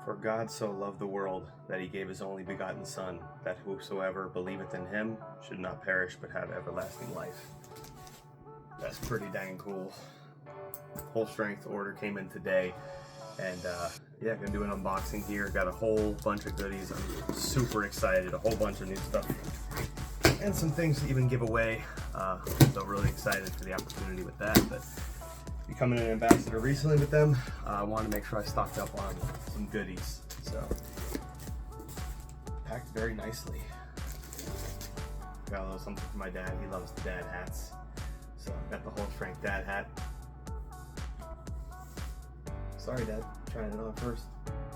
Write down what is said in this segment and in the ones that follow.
For God so loved the world that he gave his only begotten Son, that whosoever believeth in him should not perish but have everlasting life. That's pretty dang cool. HolStrength order came in today, and yeah, gonna do an unboxing here. Got a whole bunch of goodies. I'm super excited. A whole bunch of new stuff and some things to even give away. So really excited for the opportunity with that. But becoming an ambassador recently with them, I want to make sure I stocked up on some goodies. So packed very nicely. Got a little something for my dad. He loves the dad hats. So I've got the HolStrength dad hat. Sorry, Dad, trying it on first.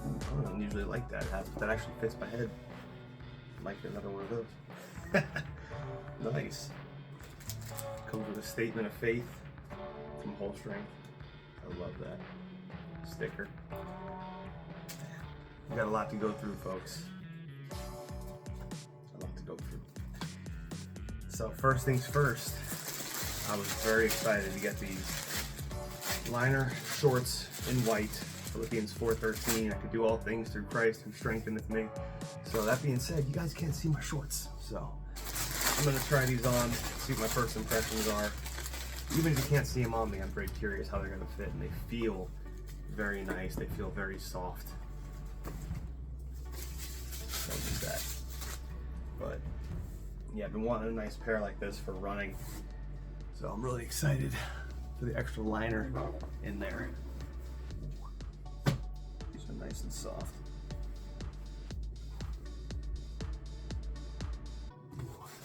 I don't usually like dad hats, but that actually fits my head. I'd like another one of those. Nice. Comes with a statement of faith from HolStrength. I love that sticker. We got a lot to go through, folks. A lot to go through. So first things first, I was very excited to get these liner shorts in white. Philippians 4:13. I could do all things through Christ who strengtheneth me. So that being said, you guys can't see my shorts, so I'm gonna try these on, see what my first impressions are. Even if you can't see them on me, I'm very curious how they're gonna fit, and they feel very nice. They feel very soft. So just that. But yeah, I've been wanting a nice pair like this for running, so I'm really excited for the extra liner in there. These are nice and soft.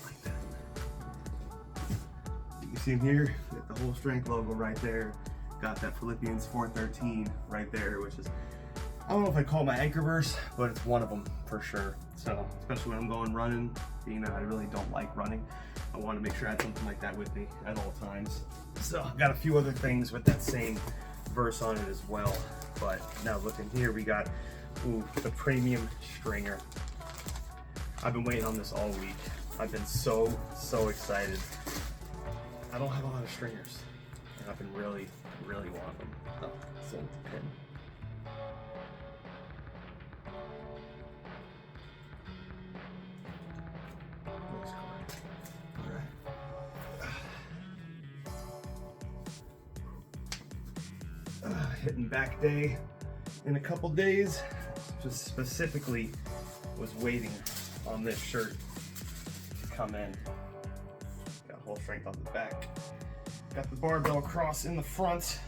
Like that. You can see them here, got the HolStrength logo right there. Got that Philippians 4:13 right there, which is, I don't know if I call it my anchor verse, but it's one of them for sure. So, especially when I'm going running, being that I really don't like running, I want to make sure I have something like that with me at all times. So, I've got a few other things with that same verse on it as well. But now looking here, we got the premium stringer. I've been waiting on this all week. I've been so excited. I don't have a lot of stringers, and I've been really wanting them. Oh, so it's a pin. Hitting back day in a couple days. Just specifically was waiting on this shirt to come in. Got HolStrength on the back. Got the barbell cross in the front.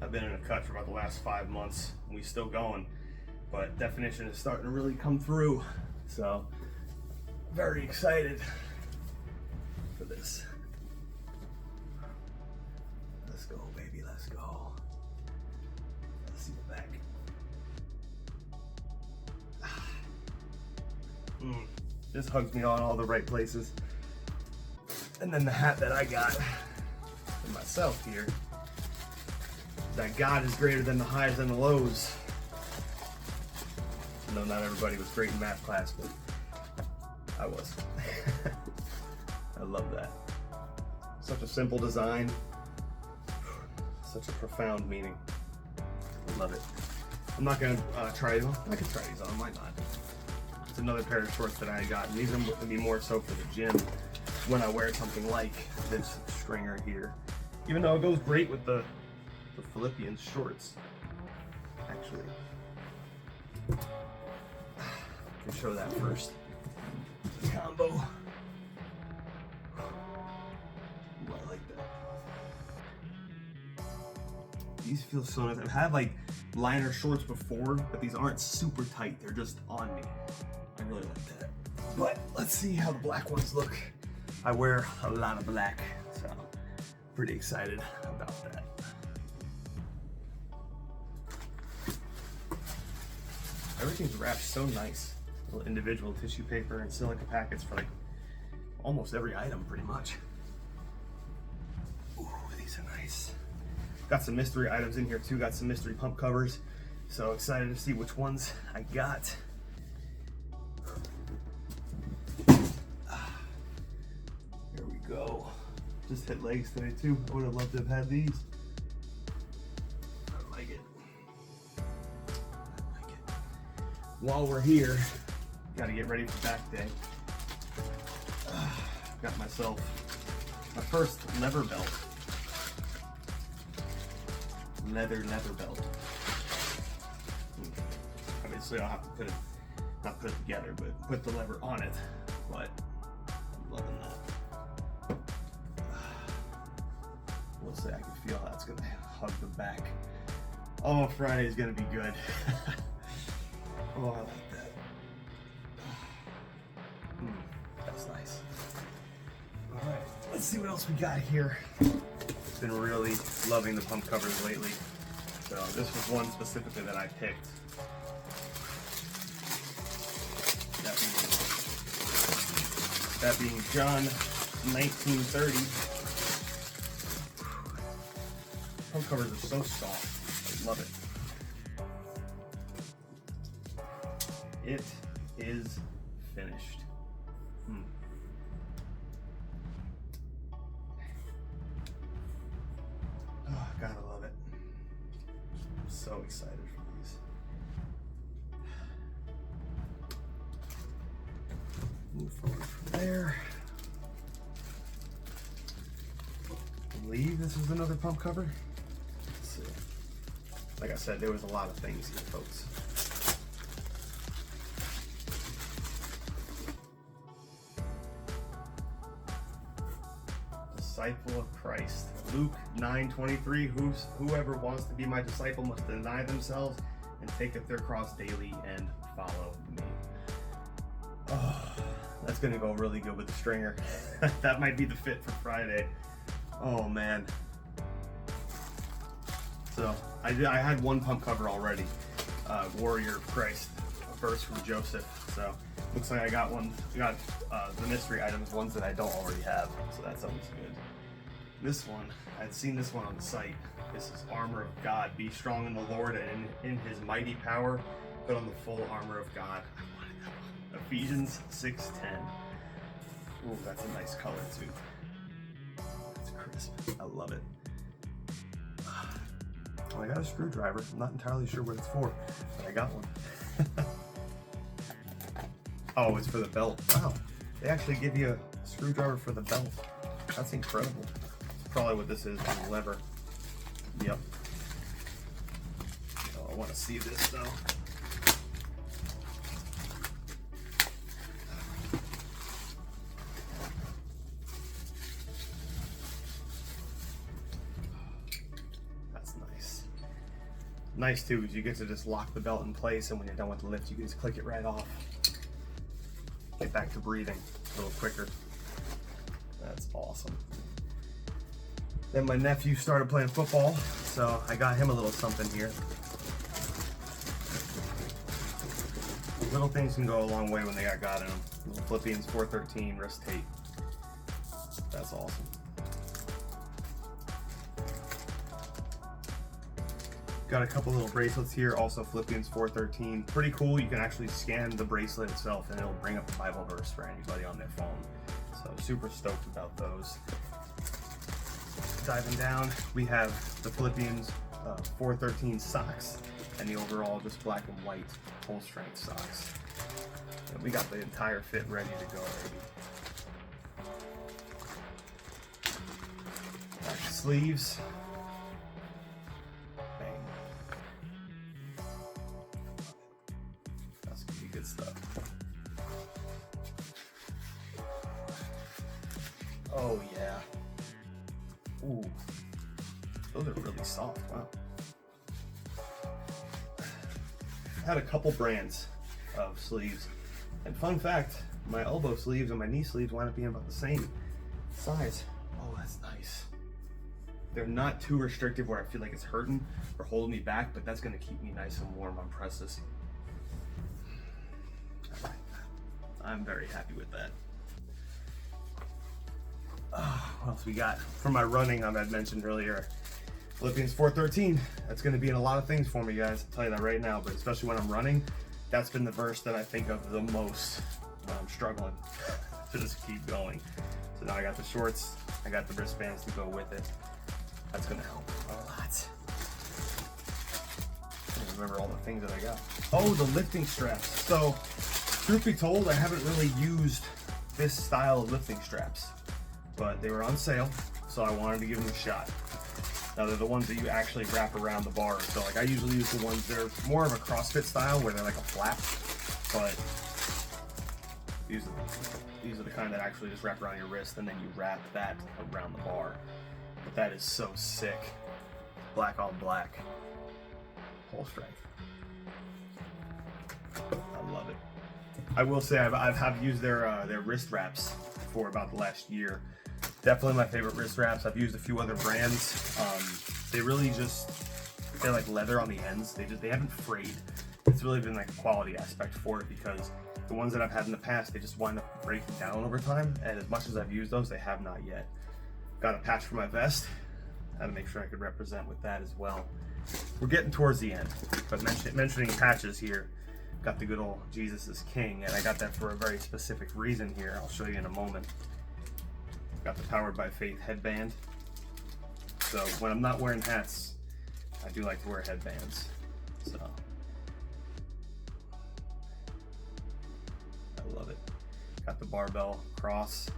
I've been in a cut for about the last 5 months. We still going, but definition is starting to really come through. So very excited for this. Let's go, baby, let's go. Let's see the back. This hugs me on all the right places. And then the hat that I got for myself here, that God is greater than the highs and the lows. I know not everybody was great in math class, but I was. I love that. Such a simple design. Such a profound meaning. Love it. I'm not gonna try them. I could try these on, why not? It's another pair of shorts that I got, and these are gonna be more so for the gym when I wear something like this stringer here. Even though it goes great with the Philippians shorts, actually. I can show that first. The combo. Ooh, I like that. These feel so nice. I've had like liner shorts before, but these aren't super tight. They're just on me. I really like that. But let's see how the black ones look. I wear a lot of black, so pretty excited about that. Everything's wrapped so nice. Little individual tissue paper and silica packets for like almost every item pretty much. Ooh, these are nice. Got some mystery items in here too. Got some mystery pump covers. So excited to see which ones I got. Here we go. Just hit legs today too. I would have loved to have had these. while we're here, got to get ready for back day. Got myself my first lever belt. Leather belt. Obviously I'll have to put it, not put it together, but put the lever on it. But I'm loving that. We'll see, I can feel how it's gonna hug the back. Oh, Friday is gonna be good. Oh, I like that. That's nice. All right, let's see what else we got here. Been really loving the pump covers lately. So this was one specifically that I picked. That being John 1930. Pump covers are so soft. I love it. It is finished. Oh, gotta love it. I'm so excited for these. Move forward from there. I believe this is another pump cover. Let's see. Like I said, there was a lot of things here, folks. Disciple of Christ. Luke 9:23. Whoever wants to be my disciple must deny themselves and take up their cross daily and follow me. Oh, that's gonna go really good with the stringer. That might be the fit for Friday. Oh man. So I had one pump cover already. Warrior of Christ, a verse from Joseph. So looks like I got one. I got the mystery items, ones that I don't already have. So that's always good. This one, I'd seen this one on the site. This is Armor of God. Be strong in the Lord and in His mighty power. Put on the full armor of God. I wanted that one. Ephesians 6:10. Ooh, that's a nice color too. It's crisp. I love it. Well, I got a screwdriver. I'm not entirely sure what it's for, but I got one. Oh, it's for the belt. Wow. They actually give you a screwdriver for the belt. That's incredible. That's probably what this is, the lever. Yep. Oh, I want to see this though. That's nice. Nice too, is you get to just lock the belt in place, and when you're done with the lift, you can just click it right off. Get back to breathing a little quicker. That's awesome. Then my nephew started playing football, so I got him a little something here. Little things can go a long way when they got God in them. Little Philippians 4:13 wrist tape. That's awesome. Got a couple little bracelets here, also Philippians 4:13. Pretty cool. You can actually scan the bracelet itself and it'll bring up the Bible verse for anybody on their phone. So super stoked about those. Diving down, we have the Philippians 4:13 socks and the overall just black and white HolStrength socks. And we got the entire fit ready to go already. Back to sleeves. That's gonna be good stuff. Oh yeah. Ooh, those are really soft. Wow. I had a couple brands of sleeves, and fun fact, my elbow sleeves and my knee sleeves wind up being about the same size. Oh, that's nice. They're not too restrictive where I feel like it's hurting or holding me back, but that's gonna keep me nice and warm on presses. I like that. I'm very happy with that. What else we got? For my running, I had mentioned earlier, Philippians 4:13. That's going to be in a lot of things for me, guys. I'll tell you that right now, but especially when I'm running, that's been the verse that I think of the most when I'm struggling to just keep going. So now I got the shorts, I got the wristbands to go with it. That's going to help a lot. remember all the things that I got. Oh, the lifting straps. So, truth be told, I haven't really used this style of lifting straps, but they were on sale, so I wanted to give them a shot. Now they're the ones that you actually wrap around the bar. So like I usually use the ones that are more of a CrossFit style where they're like a flap, but these are the kind that actually just wrap around your wrist and then you wrap that around the bar. But that is so sick. Black on black. HolStrength. I love it. I will say I've used their wrist wraps for about the last year. Definitely my favorite wrist wraps. I've used a few other brands. They really they're like leather on the ends. They haven't frayed. It's really been like a quality aspect for it because the ones that I've had in the past, they just wind up breaking down over time. And as much as I've used those, they have not yet. Got a patch for my vest. Had to make sure I could represent with that as well. We're getting towards the end, but mentioning patches here, got the good old Jesus is King, and I got that for a very specific reason here. I'll show you in a moment. Got the Powered by Faith headband. So when I'm not wearing hats, I do like to wear headbands. So I love it. Got the barbell cross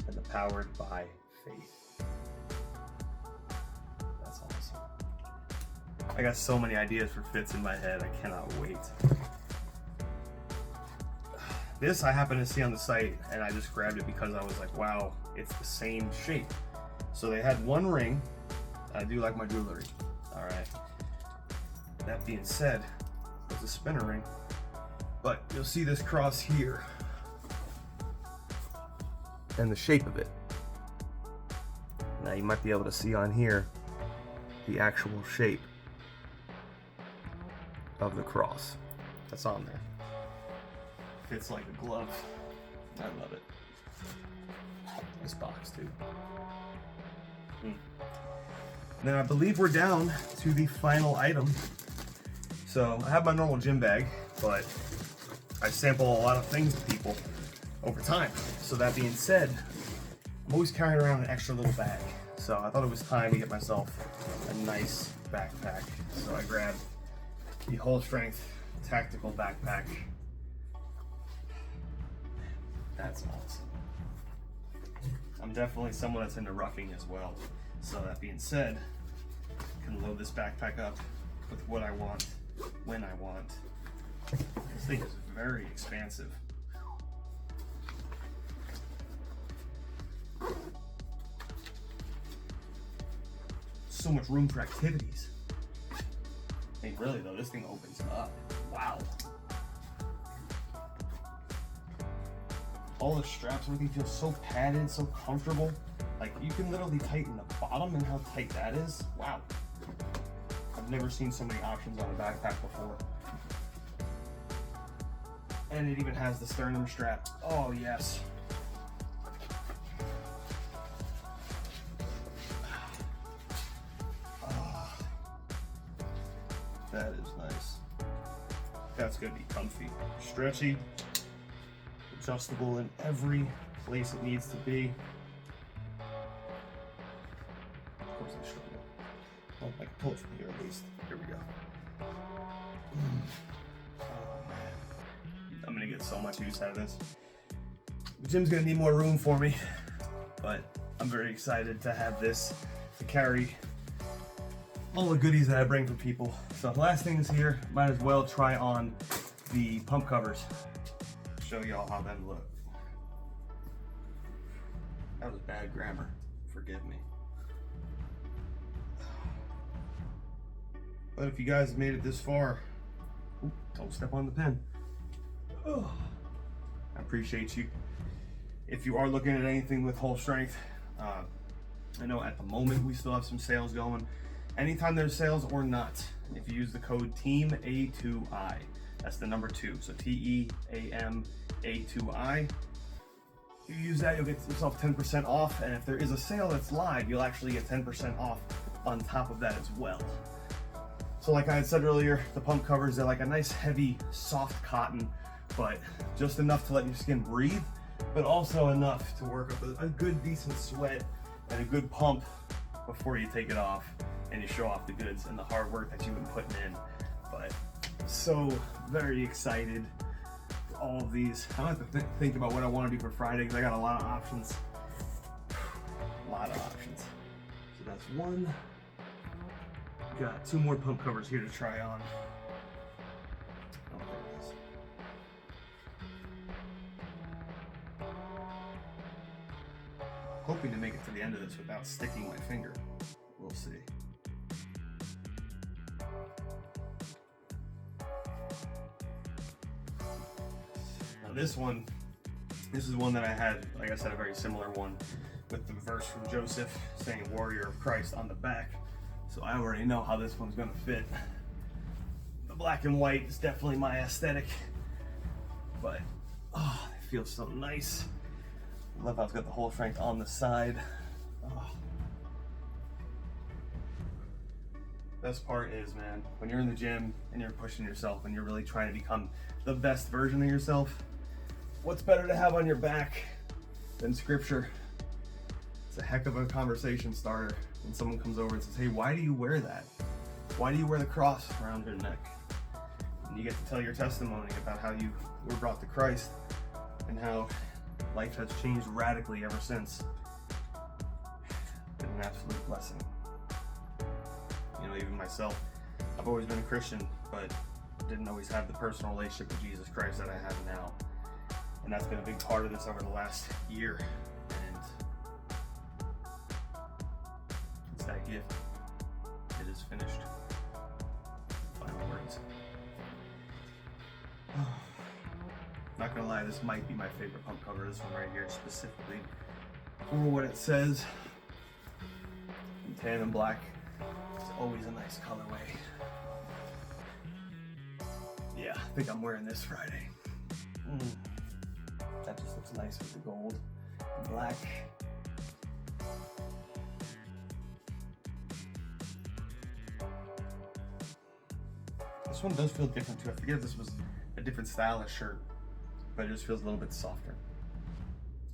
and the Powered by Faith. That's awesome. I got so many ideas for fits in my head. I cannot wait. This I happened to see on the site and I just grabbed it because I was like, wow, it's the same shape. So they had one ring. I do like my jewelry. All right. That being said, there's a spinner ring, but you'll see this cross here and the shape of it. Now you might be able to see on here the actual shape of the cross that's on there. Fits like a glove. I love it. This box too. Then I believe we're down to the final item. So I have my normal gym bag, but I sample a lot of things with people over time. So that being said, I'm always carrying around an extra little bag. So I thought it was time to get myself a nice backpack. So I grabbed the HolStrength tactical backpack. That's awesome. I'm definitely someone that's into roughing as well. So that being said, I can load this backpack up with what I want, when I want. This thing is very expansive. So much room for activities. I mean, really though, this thing opens up. Wow. All the straps, everything feels so padded, so comfortable. Like you can literally tighten the bottom and how tight that is. Wow. I've never seen so many options on a backpack before. And it even has the sternum strap. Oh yes. Oh, that is nice. That's gonna be comfy. Stretchy. Adjustable in every place it needs to be. Of course I struggle. Oh, I can pull it from here at least. Here we go. Oh man. I'm gonna get so much use out of this. The gym's gonna need more room for me, but I'm very excited to have this to carry all the goodies that I bring for people. So the last thing is here, might as well try on the pump covers. Show y'all how them look. That was bad grammar. Forgive me. But if you guys made it this far, don't step on the pen. I appreciate you. If you are looking at anything with HolStrength, I know at the moment we still have some sales going. Anytime there's sales or not, if you use the code TEAMA2I, that's the number 2, so TEAMA2I. You use that, you'll get yourself 10% off, and if there is a sale that's live, you'll actually get 10% off on top of that as well. So like I had said earlier, the pump covers, they're like a nice heavy, soft cotton, but just enough to let your skin breathe, but also enough to work up a good, decent sweat and a good pump before you take it off and you show off the goods and the hard work that you've been putting in. But so very excited for all of these. I don't have to think about what I want to do for Friday because I got a lot of options. A lot of options. So that's one. Got 2 more pump covers here to try on. Oh, there it is. Hoping to make it to the end of this without sticking my finger. We'll see. Now this is one that I had, like I said, a very similar one with the verse from Joseph saying warrior of Christ on the back. So I already know how this one's gonna fit. The black and white is definitely my aesthetic, but oh, it feels so nice. I love how it's got the HolStrength on the side. Oh. Best part is, man, when you're in the gym and you're pushing yourself and you're really trying to become the best version of yourself, what's better to have on your back than scripture? It's a heck of a conversation starter when someone comes over and says, hey, why do you wear that? Why do you wear the cross around your neck? And you get to tell your testimony about how you were brought to Christ and how life has changed radically ever since. Been an absolute blessing. You know, even myself, I've always been a Christian, but didn't always have the personal relationship with Jesus Christ that I have now. And that's been a big part of this over the last year. And it's that gift. It is finished. Final words. Not gonna lie, this might be my favorite pump cover, this one right here, specifically for what it says. In tan and black, it's always a nice colorway. Yeah, I think I'm wearing this Friday. That just looks nice with the gold and black. This one does feel different too. I forget if this was a different style of shirt, but it just feels a little bit softer.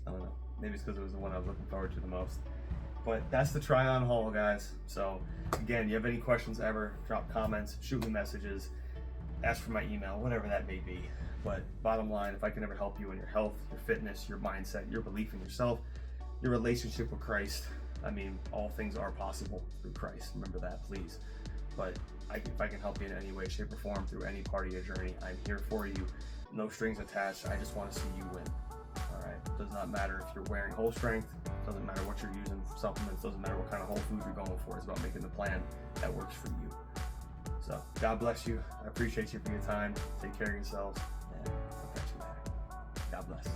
I don't know. Maybe it's because it was the one I was looking forward to the most. But that's the try on haul, guys. So again, you have any questions ever, drop comments, shoot me messages, ask for my email, whatever that may be. But bottom line, if I can ever help you in your health, your fitness, your mindset, your belief in yourself, your relationship with Christ, I mean, all things are possible through Christ. Remember that, please. But if I can help you in any way, shape, or form through any part of your journey, I'm here for you. No strings attached. I just want to see you win. All right. It does not matter if you're wearing HolStrength. Doesn't matter what you're using for supplements. Doesn't matter what kind of whole food you're going for. It's about making the plan that works for you. So God bless you. I appreciate you for your time. Take care of yourselves, and I'll catch you later. God bless.